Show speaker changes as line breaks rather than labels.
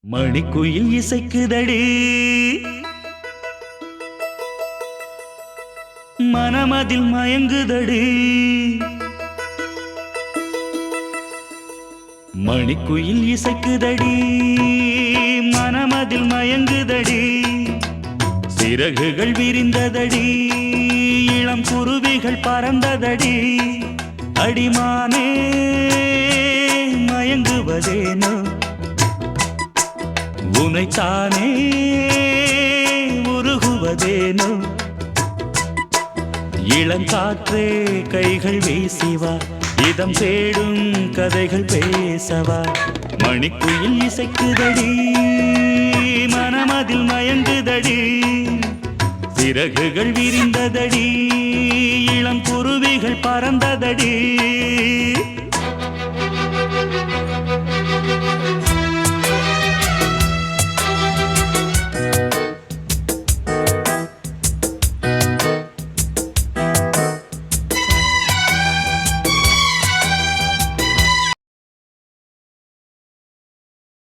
மணிக்குயில் இசைக்குதடி மனமதில் மயங்குதடி மணிக்குயில் இசைக்குதடி மனமதில் மயங்குதடி சிறகுகள் விரிந்ததடி இளம் குருவிகள் பறந்ததடி அடிமானே மயங்குவதேனோ உனைத்தானே உருகுவதேனோ இளங்காற்றே கைகள் வீசிவா இதம் தேடும் கதைகள் பேசவா மணிக்குயில் இசைக்குதடி மனமதில் மயங்குதடி சிறகுகள் விரிந்ததடி இளம் குருவிகள் பறந்ததடி